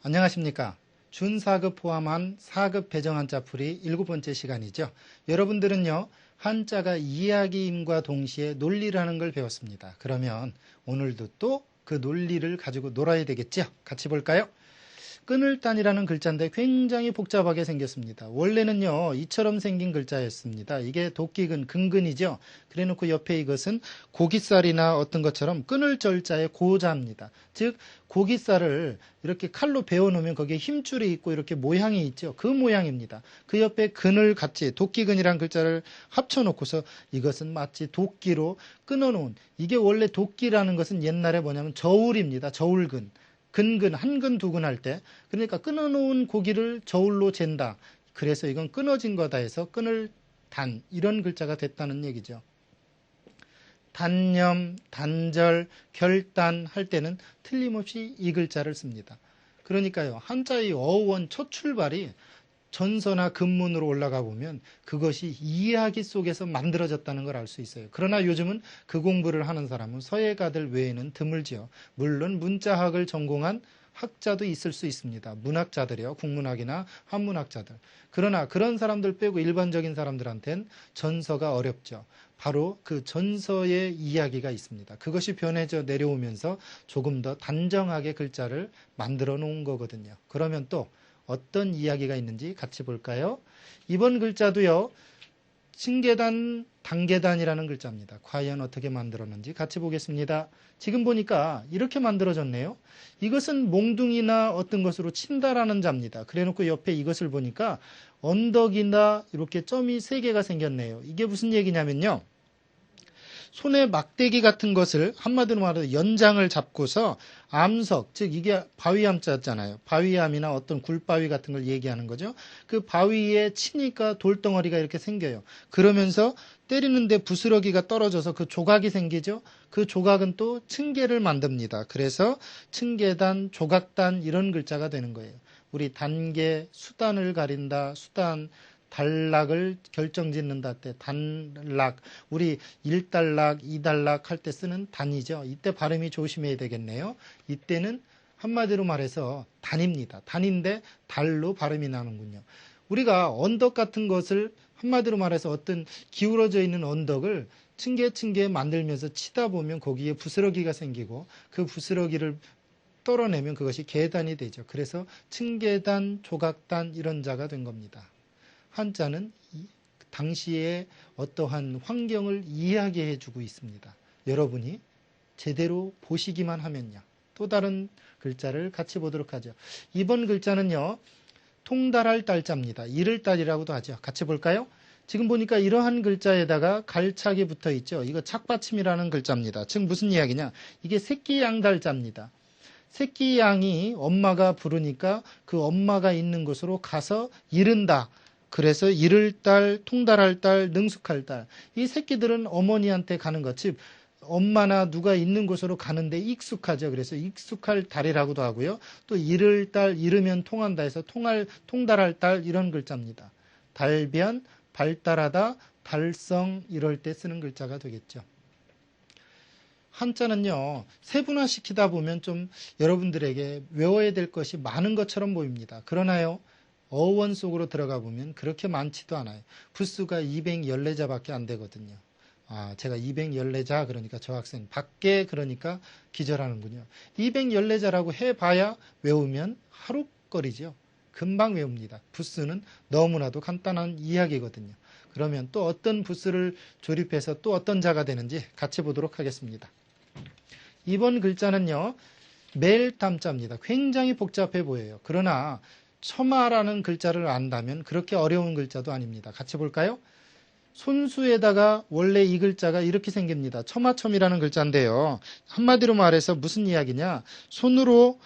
안녕하십니까. 준사급 포함한 4급 배정 한자풀이 7번째 시간이죠. 여러분들은요, 한자가 이야기임과 동시에 논리라는 걸 배웠습니다. 그러면 오늘도 또 그 논리를 가지고 놀아야 되겠죠? 같이 볼까요? 끈을단이라는 글자인데 굉장히 복잡하게 생겼습니다. 원래는요, 이처럼 생긴 글자였습니다. 이게 도끼근, 근근이죠. 그래 놓고 옆에 이것은 고깃살이나 어떤 것처럼 끈을 절자의 고자입니다. 즉, 고깃살을 이렇게 칼로 베어 놓으면 거기에 힘줄이 있고 이렇게 모양이 있죠. 그 모양입니다. 그 옆에 근을 같이 도끼근이란 글자를 합쳐 놓고서 이것은 마치 도끼로 끊어 놓은, 이게 원래 도끼라는 것은 옛날에 뭐냐면 저울입니다. 저울근. 근근, 한 근, 두 근 할 때, 그러니까 끊어놓은 고기를 저울로 잰다. 그래서 이건 끊어진 거다 해서 끈을 단, 이런 글자가 됐다는 얘기죠. 단념, 단절, 결단 할 때는 틀림없이 이 글자를 씁니다. 그러니까요, 한자의 어원 첫 출발이 전서나 근문으로 올라가 보면 그것이 이야기 속에서 만들어졌다는 걸 알 수 있어요. 그러나 요즘은 그 공부를 하는 사람은 서예가들 외에는 드물지요. 물론 문자학을 전공한 학자도 있을 수 있습니다. 문학자들이요. 국문학이나 한문학자들. 그러나 그런 사람들 빼고 일반적인 사람들한테는 전서가 어렵죠. 바로 그 전서의 이야기가 있습니다. 그것이 변해져 내려오면서 조금 더 단정하게 글자를 만들어 놓은 거거든요. 그러면 또 어떤 이야기가 있는지 같이 볼까요? 이번 글자도요, 층계단, 단계단이라는 글자입니다. 과연 어떻게 만들었는지 같이 보겠습니다. 지금 보니까 이렇게 만들어졌네요. 이것은 몽둥이나 어떤 것으로 친다라는 자입니다. 그래 놓고 옆에 이것을 보니까 언덕이나 이렇게 점이 3개가 생겼네요. 이게 무슨 얘기냐면요. 손에 막대기 같은 것을 한마디로 말해서 연장을 잡고서 암석, 즉 이게 바위암자잖아요. 바위암이나 어떤 굴바위 같은 걸 얘기하는 거죠. 그 바위에 치니까 돌덩어리가 이렇게 생겨요. 그러면서 때리는데 부스러기가 떨어져서 그 조각이 생기죠. 그 조각은 또 층계를 만듭니다. 그래서 층계단, 조각단 이런 글자가 되는 거예요. 우리 단계, 수단을 가린다, 수단, 단락을 결정짓는다 때 단락, 우리 1단락, 2단락 할 때 쓰는 단이죠. 이때 발음이 조심해야 되겠네요. 이때는 한마디로 말해서 단입니다. 단인데 달로 발음이 나는군요. 우리가 언덕 같은 것을 한마디로 말해서 어떤 기울어져 있는 언덕을 층계 만들면서 치다 보면 거기에 부스러기가 생기고 그 부스러기를 떨어내면 그것이 계단이 되죠. 그래서 층계단, 조각단 이런 자가 된 겁니다. 한자는 당시의 어떠한 환경을 이해하게 해주고 있습니다. 여러분이 제대로 보시기만 하면요. 또 다른 글자를 같이 보도록 하죠. 이번 글자는요. 통달할 달자입니다. 이를 달이라고도 하죠. 같이 볼까요? 지금 보니까 이러한 글자에다가 갈착이 붙어 있죠. 이거 착받침이라는 글자입니다. 즉 무슨 이야기냐? 이게 새끼양달자입니다. 새끼 양이 엄마가 부르니까 그 엄마가 있는 곳으로 가서 이른다. 그래서 이를 딸, 통달할 딸, 능숙할 딸. 이 새끼들은 어머니한테 가는 것, 즉 엄마나 누가 있는 곳으로 가는데 익숙하죠. 그래서 익숙할 달이라고도 하고요. 또 이를 딸, 이르면 통한다 해서 통달할 딸 이런 글자입니다. 달변, 발달하다, 달성 이럴 때 쓰는 글자가 되겠죠. 한자는요, 세분화시키다 보면 좀 여러분들에게 외워야 될 것이 많은 것처럼 보입니다. 그러나요, 어원 속으로 들어가 보면 그렇게 많지도 않아요. 부수가 214자밖에 안 되거든요. 제가 214자 그러니까 저 학생 밖에 그러니까 기절하는군요. 214자라고 해봐야 외우면 하루거리죠. 금방 외웁니다. 부수는 너무나도 간단한 이야기거든요. 그러면 또 어떤 부수를 조립해서 또 어떤 자가 되는지 같이 보도록 하겠습니다. 이번 글자는요. 멜담자입니다. 굉장히 복잡해 보여요. 그러나 처마라는 글자를 안다면 그렇게 어려운 글자도 아닙니다. 같이 볼까요? 손수에다가 원래 이 글자가 이렇게 생깁니다. 처마첨이라는 글자인데요. 한마디로 말해서 무슨 이야기냐? 손으로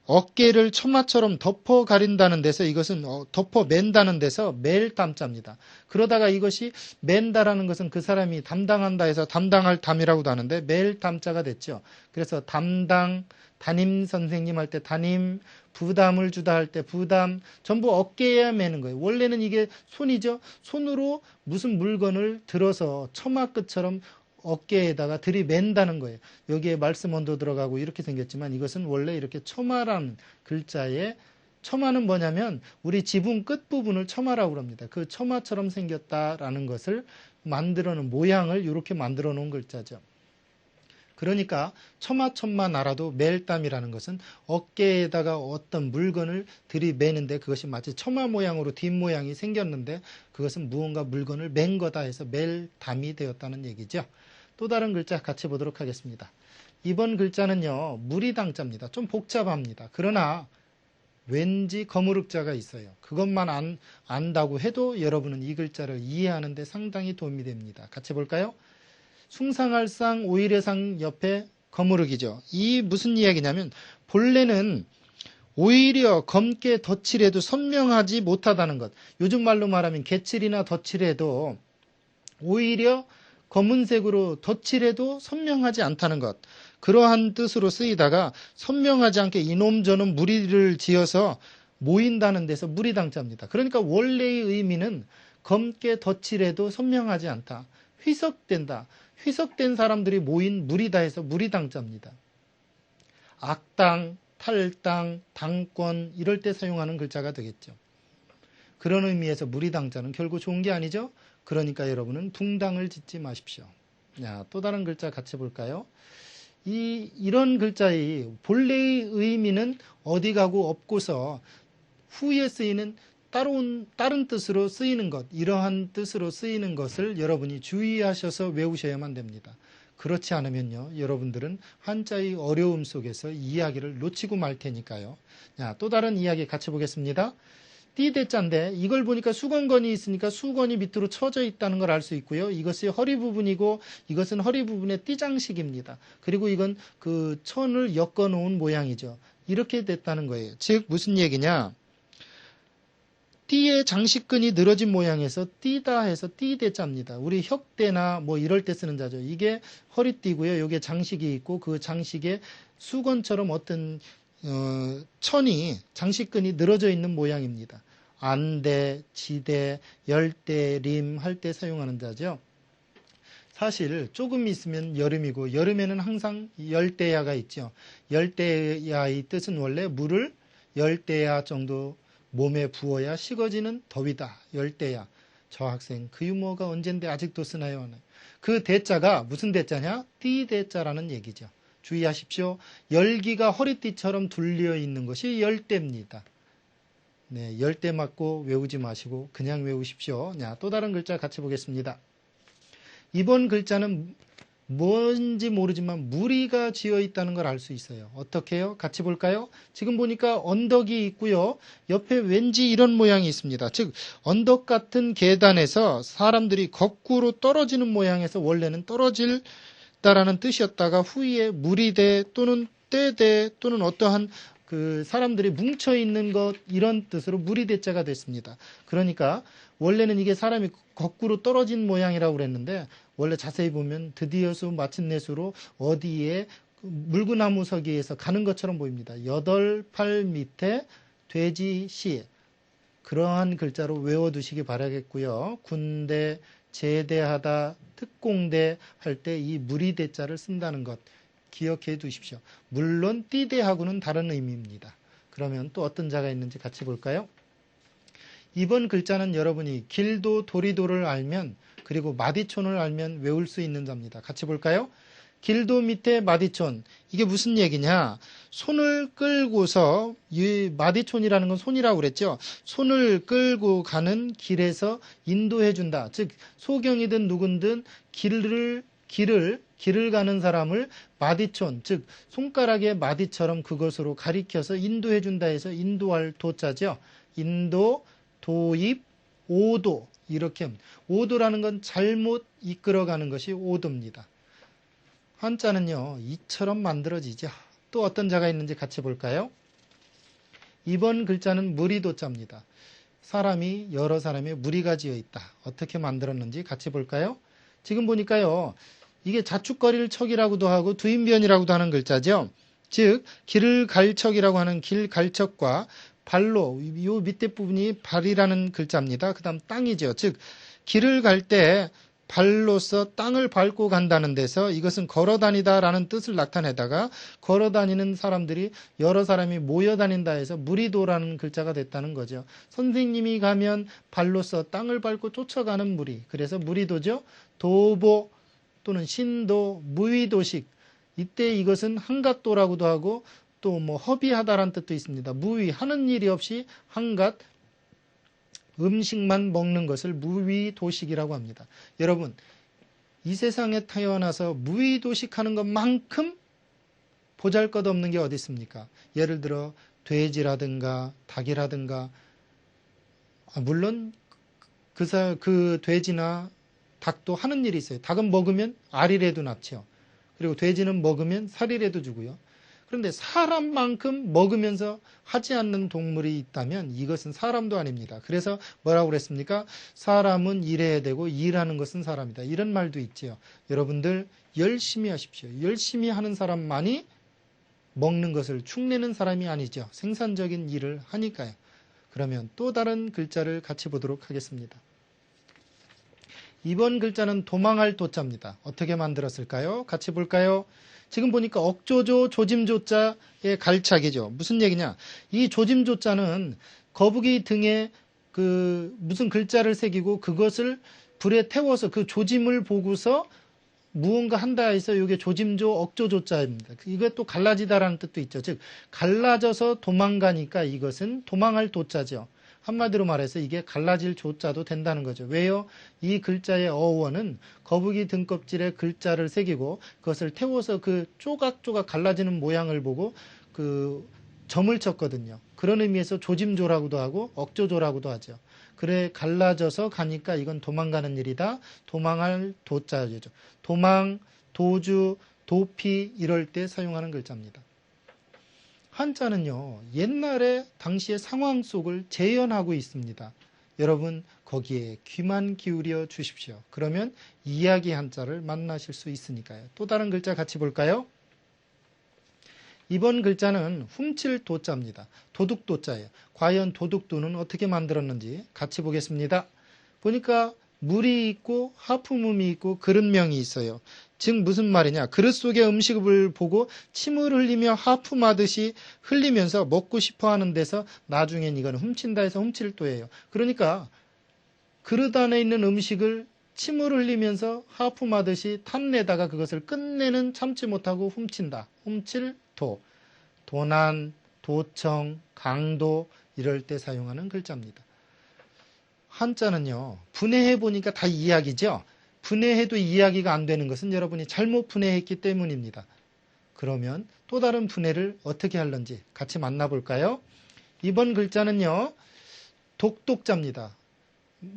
어깨를 처마처럼 덮어 가린다는 데서 이것은 덮어 맨다는 데서 멜담자입니다. 그러다가 이것이 맨다라는 것은 그 사람이 담당한다 해서 담당할 담이라고도 하는데 멜담자가 됐죠. 그래서 담당, 담임 선생님 할 때 담임, 부담을 주다 할 때 부담, 전부 어깨에 매는 거예요. 원래는 이게 손이죠. 손으로 무슨 물건을 들어서 처마 끝처럼 어깨에다가 들이맨다는 거예요. 여기에 말씀 언도 들어가고 이렇게 생겼지만 이것은 원래 이렇게 처마라는 글자에 처마는 뭐냐면 우리 지붕 끝부분을 처마라고 합니다. 그 처마처럼 생겼다라는 것을 만들어 놓은 모양을 이렇게 만들어 놓은 글자죠. 그러니까 처마천만 알아도 멜담이라는 것은 어깨에다가 어떤 물건을 들이매는데 그것이 마치 처마 모양으로 뒷모양이 생겼는데 그것은 무언가 물건을 맨 거다 해서 멜담이 되었다는 얘기죠. 또 다른 글자 같이 보도록 하겠습니다. 이번 글자는요, 무리당자입니다. 좀 복잡합니다. 그러나 왠지 거무륵자가 있어요. 그것만 안다고 해도 여러분은 이 글자를 이해하는 데 상당히 도움이 됩니다. 같이 볼까요? 숭상할상 오일해상 옆에 거무륵이죠. 이 무슨 이야기냐면 본래는 오히려 검게 덧칠해도 선명하지 못하다는 것. 요즘 말로 말하면 개칠이나 덧칠해도 오히려 검은색으로 덧칠해도 선명하지 않다는 것. 그러한 뜻으로 쓰이다가 선명하지 않게 이놈 저놈 무리를 지어서 모인다는 데서 무리당자입니다. 그러니까 원래의 의미는 검게 덧칠해도 선명하지 않다. 희석된다. 희석된 사람들이 모인 무리다 해서 무리당자입니다. 악당, 탈당, 당권 이럴 때 사용하는 글자가 되겠죠. 그런 의미에서 무리당자는 결국 좋은 게 아니죠. 그러니까 여러분은 붕당을 짓지 마십시오. 자, 또 다른 글자 같이 볼까요? 이런 글자의 본래의 의미는 어디 가고 없고서 후에 쓰이는 다른 뜻으로 쓰이는 것, 이러한 뜻으로 쓰이는 것을 여러분이 주의하셔서 외우셔야만 됩니다. 그렇지 않으면요, 여러분들은 한자의 어려움 속에서 이야기를 놓치고 말 테니까요. 자, 또 다른 이야기 같이 보겠습니다. 띠대자인데 이걸 보니까 수건건이 있으니까 수건이 밑으로 쳐져 있다는 걸 알 수 있고요. 이것이 허리 부분이고 이것은 허리 부분의 띠장식입니다. 그리고 이건 그 천을 엮어 놓은 모양이죠. 이렇게 됐다는 거예요. 즉 무슨 얘기냐? 띠의 장식근이 늘어진 모양에서 띠다 해서 띠대자입니다. 우리 혁대나 뭐 이럴 때 쓰는 자죠. 이게 허리띠고요. 여기에 장식이 있고 그 장식에 수건처럼 어떤 천이 장식근이 늘어져 있는 모양입니다. 안대, 지대, 열대, 림 할 때 사용하는 자죠. 사실 조금 있으면 여름이고 여름에는 항상 열대야가 있죠. 열대야의 뜻은 원래 물을 열대야 정도 몸에 부어야 식어지는 더위다. 열대야. 저 학생 그 유머가 언젠데 아직도 쓰나요? 그 대자가 무슨 대자냐? 띠대자라는 얘기죠. 주의하십시오. 열기가 허리띠처럼 둘려 있는 것이 열대입니다. 네, 열대 맞고 외우지 마시고 그냥 외우십시오. 자, 또 다른 글자 같이 보겠습니다. 이번 글자는 뭔지 모르지만 무리가 지어 있다는 걸 알 수 있어요. 어떻게 해요? 같이 볼까요? 지금 보니까 언덕이 있고요. 옆에 왠지 이런 모양이 있습니다. 즉 언덕 같은 계단에서 사람들이 거꾸로 떨어지는 모양에서 원래는 떨어질다라는 뜻이었다가 후에 무리대 또는 떼대 또는 어떠한 그 사람들이 뭉쳐있는 것 이런 뜻으로 무리대자가 됐습니다. 그러니까 원래는 이게 사람이 거꾸로 떨어진 모양이라고 그랬는데 원래 자세히 보면 드디어수 마침내수로 어디에 물구나무 서기에서 가는 것처럼 보입니다. 8팔 밑에 돼지시 그러한 글자로 외워두시기 바라겠고요. 군대, 제대하다, 특공대 할 때 이 무리대자를 쓴다는 것 기억해 두십시오. 물론 띠대하고는 다른 의미입니다. 그러면 또 어떤 자가 있는지 같이 볼까요? 이번 글자는 여러분이 길도 도리도를 알면 그리고 마디촌을 알면 외울 수 있는 자입니다. 같이 볼까요? 길도 밑에 마디촌. 이게 무슨 얘기냐? 손을 끌고서 이 마디촌이라는 건 손이라고 그랬죠. 손을 끌고 가는 길에서 인도해 준다. 즉 소경이든 누군든 길을 가는 사람을 마디촌, 즉 손가락의 마디처럼 그것으로 가리켜서 인도해 준다 해서 인도할 도자죠. 인도, 도입, 오도 이렇게 오도라는 건 잘못 이끌어가는 것이 오도입니다. 한자는요 이처럼 만들어지죠. 또 어떤 자가 있는지 같이 볼까요? 이번 글자는 무리도자입니다. 사람이 여러 사람의 무리가 지어 있다. 어떻게 만들었는지 같이 볼까요? 지금 보니까요 이게 자축거릴 척이라고도 하고 두인변이라고도 하는 글자죠. 즉 길을 갈 척이라고 하는 길 갈 척과 발로 요 밑에 부분이 발이라는 글자입니다. 그 다음 땅이죠. 즉 길을 갈 때 발로서 땅을 밟고 간다는 데서 이것은 걸어다니다라는 뜻을 나타내다가 걸어다니는 사람들이 여러 사람이 모여다닌다 해서 무리도라는 글자가 됐다는 거죠. 선생님이 가면 발로서 땅을 밟고 쫓아가는 무리. 그래서 무리도죠. 도보 또는 신도, 무위도식. 이때 이것은 한갓도라고도 하고 또 뭐 허비하다라는 뜻도 있습니다. 무위, 하는 일이 없이 한갓, 음식만 먹는 것을 무위도식이라고 합니다. 여러분, 이 세상에 태어나서 무위도식하는 것만큼 보잘것없는 게 어디 있습니까? 예를 들어 돼지라든가 닭이라든가, 물론 그 돼지나 닭도 하는 일이 있어요. 닭은 먹으면 알이라도 낳죠. 그리고 돼지는 먹으면 살이라도 주고요. 그런데 사람만큼 먹으면서 하지 않는 동물이 있다면 이것은 사람도 아닙니다. 그래서 뭐라고 그랬습니까? 사람은 일해야 되고 일하는 것은 사람이다. 이런 말도 있지요. 여러분들 열심히 하십시오. 열심히 하는 사람만이 먹는 것을 축내는 사람이 아니죠. 생산적인 일을 하니까요. 그러면 또 다른 글자를 같이 보도록 하겠습니다. 이번 글자는 도망할 도자입니다. 어떻게 만들었을까요? 같이 볼까요? 지금 보니까 억조조 조짐조자의 갈착이죠. 무슨 얘기냐? 이 조짐조자는 거북이 등에 무슨 글자를 새기고 그것을 불에 태워서 그 조짐을 보고서 무언가 한다 해서 이게 조짐조 억조조자입니다. 이게 또 갈라지다라는 뜻도 있죠. 즉 갈라져서 도망가니까 이것은 도망할 도자죠. 한마디로 말해서 이게 갈라질 조자도 된다는 거죠. 왜요? 이 글자의 어원은 거북이 등껍질에 글자를 새기고 그것을 태워서 그 조각조각 갈라지는 모양을 보고 그 점을 쳤거든요. 그런 의미에서 조짐조라고도 하고 억조조라고도 하죠. 그래 갈라져서 가니까 이건 도망가는 일이다. 도망할 도자죠. 도망, 도주, 도피 이럴 때 사용하는 글자입니다. 한자는요, 옛날에 당시의 상황 속을 재현하고 있습니다. 여러분, 거기에 귀만 기울여 주십시오. 그러면 이야기 한자를 만나실 수 있으니까요. 또 다른 글자 같이 볼까요? 이번 글자는 훔칠 도자입니다. 도둑도자예요. 과연 도둑도는 어떻게 만들었는지 같이 보겠습니다. 보니까 물이 있고 하품음이 있고 그릇명이 있어요. 즉 무슨 말이냐? 그릇 속에 음식을 보고 침을 흘리며 하품하듯이 흘리면서 먹고 싶어 하는 데서 나중엔 이건 훔친다 해서 훔칠도예요. 그러니까 그릇 안에 있는 음식을 침을 흘리면서 하품하듯이 탐내다가 그것을 끝내는 참지 못하고 훔친다. 훔칠도. 도난, 도청, 강도 이럴 때 사용하는 글자입니다. 한자는요, 분해해 보니까 다 이야기죠. 분해해도 이야기가 안 되는 것은 여러분이 잘못 분해했기 때문입니다. 그러면 또 다른 분해를 어떻게 하는지 같이 만나볼까요? 이번 글자는요, 독독자입니다.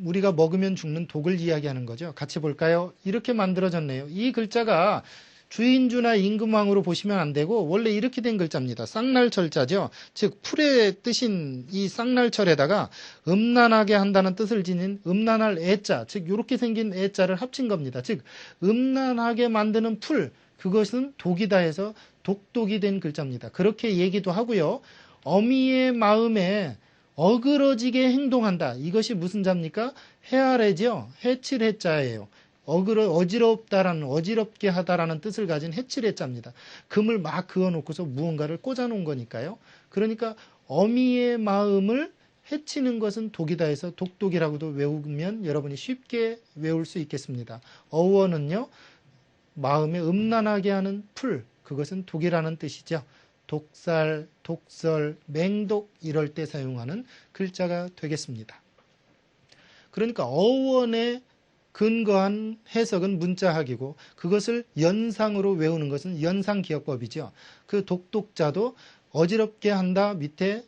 우리가 먹으면 죽는 독을 이야기하는 거죠. 같이 볼까요? 이렇게 만들어졌네요. 이 글자가 주인주나 임금왕으로 보시면 안 되고 원래 이렇게 된 글자입니다. 쌍날철자죠. 즉 풀의 뜻인 이 쌍날철에다가 음란하게 한다는 뜻을 지닌 음란할 애자, 즉 이렇게 생긴 애자를 합친 겁니다. 즉 음란하게 만드는 풀, 그것은 독이다 해서 독독이 된 글자입니다. 그렇게 얘기도 하고요. 어미의 마음에 어그러지게 행동한다. 이것이 무슨 자입니까? 해아래죠. 해칠 해자예요. 어지럽다라는, 어지럽게 하다라는 뜻을 가진 해칠해자입니다. 금을 막 그어놓고서 무언가를 꽂아놓은 거니까요. 그러니까 어미의 마음을 해치는 것은 독이다 해서 독독이라고도 외우면 여러분이 쉽게 외울 수 있겠습니다. 어원은요, 마음에 음란하게 하는 풀, 그것은 독이라는 뜻이죠. 독살, 독설, 맹독 이럴 때 사용하는 글자가 되겠습니다. 그러니까 어원의 근거한 해석은 문자학이고 그것을 연상으로 외우는 것은 연상기억법이죠. 그 독독자도 어지럽게 한다 밑에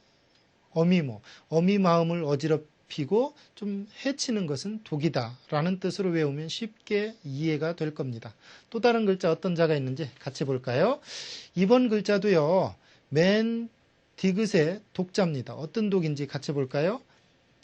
어미모, 어미 마음을 어지럽히고 좀 해치는 것은 독이다 라는 뜻으로 외우면 쉽게 이해가 될 겁니다. 또 다른 글자 어떤 자가 있는지 같이 볼까요? 이번 글자도요, 맨 디귿의 독자입니다. 어떤 독인지 같이 볼까요?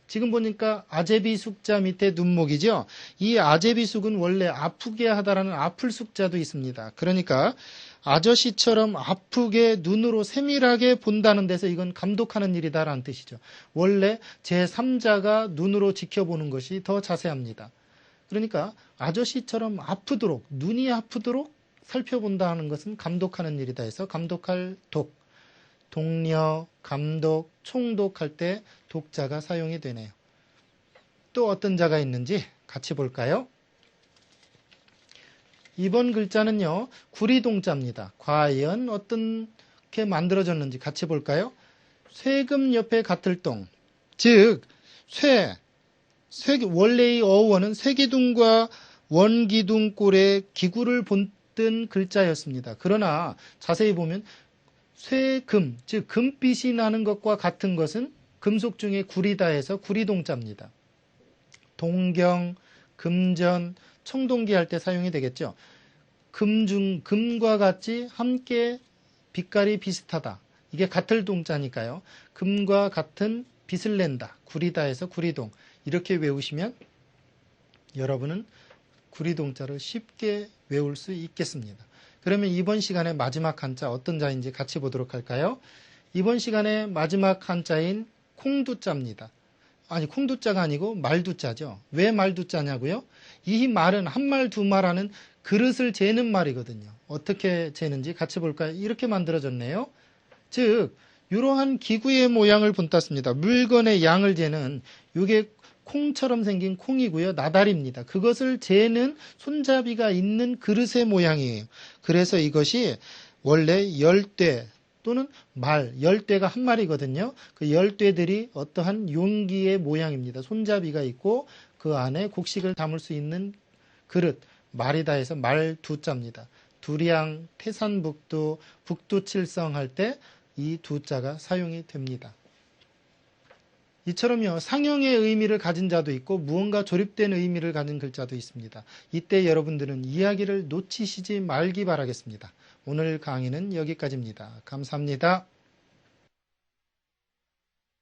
지금 보니까 아제비 숙자 밑에 눈목이죠. 이 아제비 숙은 원래 아프게 하다라는 아플 숙자도 있습니다. 그러니까 아저씨처럼 아프게 눈으로 세밀하게 본다는 데서 이건 감독하는 일이다라는 뜻이죠. 원래 제3자가 눈으로 지켜보는 것이 더 자세합니다. 그러니까 아저씨처럼 아프도록, 눈이 아프도록 살펴본다는 것은 감독하는 일이다 해서 감독할 독, 독려, 감독, 총독할 때 독자가 사용이 되네요. 또 어떤 자가 있는지 같이 볼까요? 이번 글자는요, 구리동자입니다. 과연 어떻게 만들어졌는지 같이 볼까요? 쇠금 옆에 같을 동, 즉 원래의 어원은 쇠기둥과 원기둥꼴의 기구를 본뜬 글자였습니다. 그러나 자세히 보면 쇠금, 즉 금빛이 나는 것과 같은 것은 금속 중에 구리다 해서 구리동자입니다. 동경, 금전, 청동기 할 때 사용이 되겠죠. 금과 같이 함께 빛깔이 비슷하다. 이게 같을 동자니까요. 금과 같은 빛을 낸다. 구리다 해서 구리동. 이렇게 외우시면 여러분은 구리동자를 쉽게 외울 수 있겠습니다. 그러면 이번 시간의 마지막 한자 어떤 자인지 같이 보도록 할까요? 이번 시간의 마지막 한자인 콩두자입니다. 아니, 콩두자가 아니고 말두자죠. 왜 말두자냐고요? 이 말은 한 말, 두 말 하는 그릇을 재는 말이거든요. 어떻게 재는지 같이 볼까요? 이렇게 만들어졌네요. 즉, 이러한 기구의 모양을 본땄습니다. 물건의 양을 재는 이게 콩처럼 생긴 콩이고요. 나달입니다. 그것을 재는 손잡이가 있는 그릇의 모양이에요. 그래서 이것이 원래 열대 또는 열대가 한 마리거든요. 그 열대들이 어떠한 용기의 모양입니다. 손잡이가 있고 그 안에 곡식을 담을 수 있는 그릇, 말이다 해서 말두자입니다. 두량, 태산북두, 북두칠성 할 때 이 두자가 사용이 됩니다. 이처럼요, 상형의 의미를 가진 자도 있고 무언가 조립된 의미를 가진 글자도 있습니다. 이때 여러분들은 이야기를 놓치시지 말기 바라겠습니다. 오늘 강의는 여기까지입니다. 감사합니다.